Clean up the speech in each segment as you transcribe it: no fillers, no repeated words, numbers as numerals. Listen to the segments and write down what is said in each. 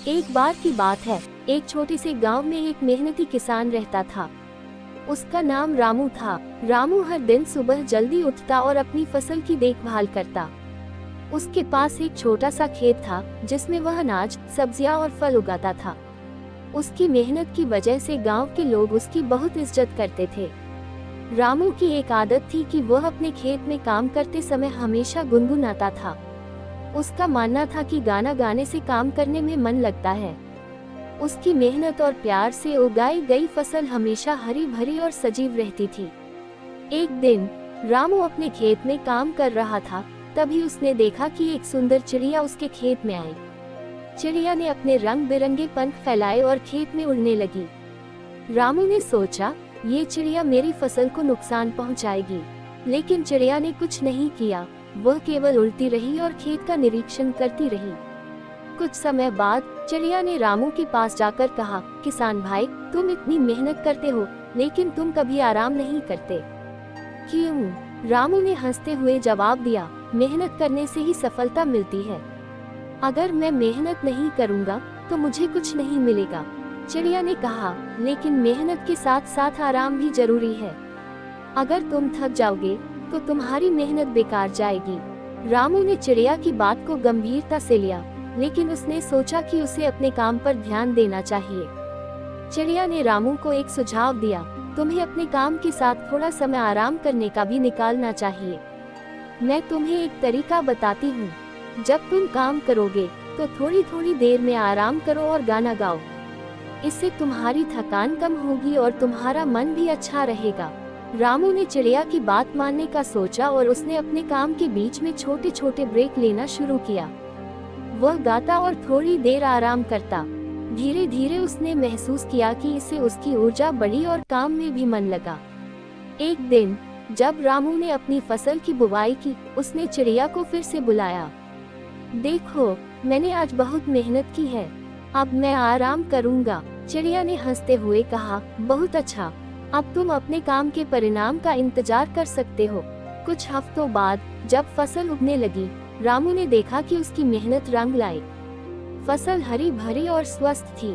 एक बार की बात है, एक छोटे से गांव में एक मेहनती किसान रहता था। उसका नाम रामू था। रामू हर दिन सुबह जल्दी उठता और अपनी फसल की देखभाल करता। उसके पास एक छोटा सा खेत था जिसमें वह अनाज, सब्जियां और फल उगाता था। उसकी मेहनत की वजह से गांव के लोग उसकी बहुत इज्जत करते थे। रामू की एक आदत थी कि वह अपने खेत में काम करते समय हमेशा गुनगुनाता था। उसका मानना था कि गाना गाने से काम करने में मन लगता है। उसकी मेहनत और प्यार से उगाई गई फसल हमेशा हरी भरी और सजीव रहती थी। एक दिन रामू अपने खेत में काम कर रहा था, तभी उसने देखा कि एक सुंदर चिड़िया उसके खेत में आई। चिड़िया ने अपने रंग बिरंगे पंख फैलाए और खेत में उड़ने लगी। रामू ने सोचा, ये चिड़िया मेरी फसल को नुकसान पहुंचाएगी, लेकिन चिड़िया ने कुछ नहीं किया। वह केवल उड़ती रही और खेत का निरीक्षण करती रही। कुछ समय बाद चिड़िया ने रामू के पास जाकर कहा, किसान भाई, तुम इतनी मेहनत करते हो, लेकिन तुम कभी आराम नहीं करते, क्यों? रामू ने हंसते हुए जवाब दिया, मेहनत करने से ही सफलता मिलती है। अगर मैं मेहनत नहीं करूँगा तो मुझे कुछ नहीं मिलेगा। चिड़िया ने कहा, लेकिन मेहनत के साथ साथ आराम भी जरूरी है। अगर तुम थक जाओगे तो तुम्हारी मेहनत बेकार जाएगी। रामू ने चिड़िया की बात को गंभीरता से लिया, लेकिन उसने सोचा कि उसे अपने काम पर ध्यान देना चाहिए। चिड़िया ने रामू को एक सुझाव दिया, तुम्हें अपने काम के साथ थोड़ा समय आराम करने का भी निकालना चाहिए। मैं तुम्हें एक तरीका बताती हूँ। जब तुम काम करोगे तो थोड़ी थोड़ी देर में आराम करो और गाना गाओ। इससे तुम्हारी थकान कम होगी और तुम्हारा मन भी अच्छा रहेगा। रामू ने चिड़िया की बात मानने का सोचा और उसने अपने काम के बीच में छोटे छोटे ब्रेक लेना शुरू किया। वह गाता और थोड़ी देर आराम करता। धीरे धीरे उसने महसूस किया कि इससे उसकी ऊर्जा बढ़ी और काम में भी मन लगा। एक दिन जब रामू ने अपनी फसल की बुवाई की, उसने चिड़िया को फिर से बुलाया। देखो, मैंने आज बहुत मेहनत की है, अब मैं आराम करूंगा। चिड़िया ने हंसते हुए कहा, बहुत अच्छा, अब तुम अपने काम के परिणाम का इंतजार कर सकते हो। कुछ हफ्तों बाद जब फसल उगने लगी, रामू ने देखा कि उसकी मेहनत रंग लाई। फसल हरी भरी और स्वस्थ थी।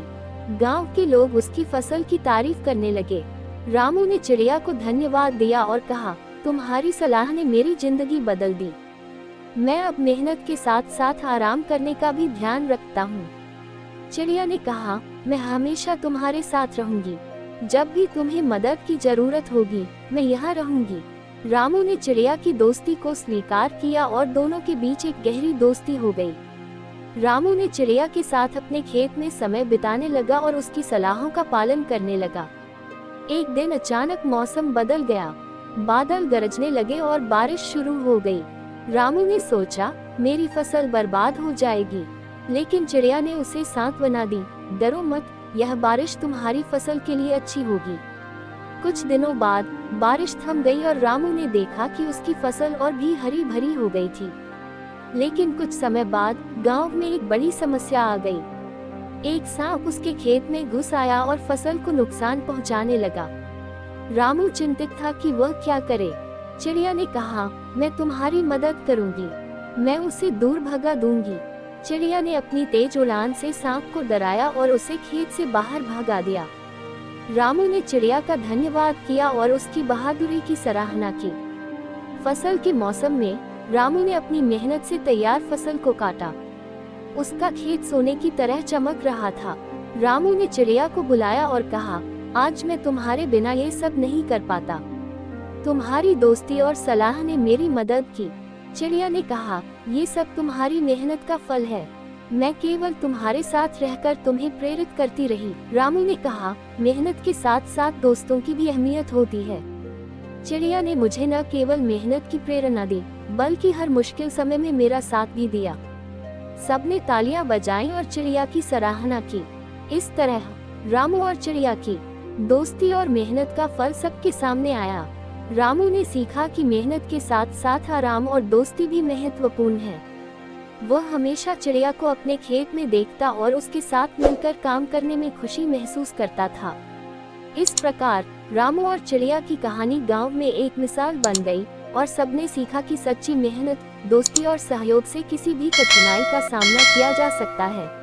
गांव के लोग उसकी फसल की तारीफ करने लगे। रामू ने चिड़िया को धन्यवाद दिया और कहा, तुम्हारी सलाह ने मेरी जिंदगी बदल दी। मैं अब मेहनत के साथ साथ आराम करने का भी ध्यान रखता हूँ। चिड़िया ने कहा, मैं हमेशा तुम्हारे साथ रहूंगी। जब भी तुम्हें मदद की जरूरत होगी, मैं यहाँ रहूंगी। रामू ने चिड़िया की दोस्ती को स्वीकार किया और दोनों के बीच एक गहरी दोस्ती हो गई। रामू ने चिड़िया के साथ अपने खेत में समय बिताने लगा और उसकी सलाहों का पालन करने लगा। एक दिन अचानक मौसम बदल गया। बादल गरजने लगे और बारिश शुरू हो गई। रामू ने सोचा, मेरी फसल बर्बाद हो जाएगी, लेकिन चिड़िया ने उसे सांत्वना दी, डरो मत, यह बारिश तुम्हारी फसल के लिए अच्छी होगी। कुछ दिनों बाद बारिश थम गई और रामू ने देखा कि उसकी फसल और भी हरी भरी हो गई थी। लेकिन कुछ समय बाद गांव में एक बड़ी समस्या आ गई। एक सांप उसके खेत में घुस आया और फसल को नुकसान पहुंचाने लगा। रामू चिंतित था कि वह क्या करे। चिड़िया ने कहा, मैं तुम्हारी मदद करूंगी, मैं उसे दूर भगा दूंगी। चिड़िया ने अपनी तेज उड़ान से सांप को डराया और उसे खेत से बाहर भगा दिया। रामू ने चिड़िया का धन्यवाद किया और उसकी बहादुरी की सराहना की। फसल के मौसम में रामू ने अपनी मेहनत से तैयार फसल को काटा। उसका खेत सोने की तरह चमक रहा था। रामू ने चिड़िया को बुलाया और कहा, आज मैं तुम्हारे बिना ये सब नहीं कर पाता। तुम्हारी दोस्ती और सलाह ने मेरी मदद की। चिड़िया ने कहा, ये सब तुम्हारी मेहनत का फल है। मैं केवल तुम्हारे साथ रहकर तुम्हें प्रेरित करती रही। रामू ने कहा, मेहनत के साथ साथ दोस्तों की भी अहमियत होती है। चिड़िया ने मुझे न केवल मेहनत की प्रेरणा दी, बल्कि हर मुश्किल समय में मेरा साथ भी दिया। सबने तालियां बजाईं और चिड़िया की सराहना की। इस तरह रामू और चिड़िया की दोस्ती और मेहनत का फल सबके सामने आया। रामू ने सीखा कि मेहनत के साथ साथ आराम और दोस्ती भी महत्वपूर्ण है। वह हमेशा चिड़िया को अपने खेत में देखता और उसके साथ मिलकर काम करने में खुशी महसूस करता था। इस प्रकार रामू और चिड़िया की कहानी गांव में एक मिसाल बन गई और सबने सीखा कि सच्ची मेहनत, दोस्ती और सहयोग से किसी भी कठिनाई का सामना किया जा सकता है।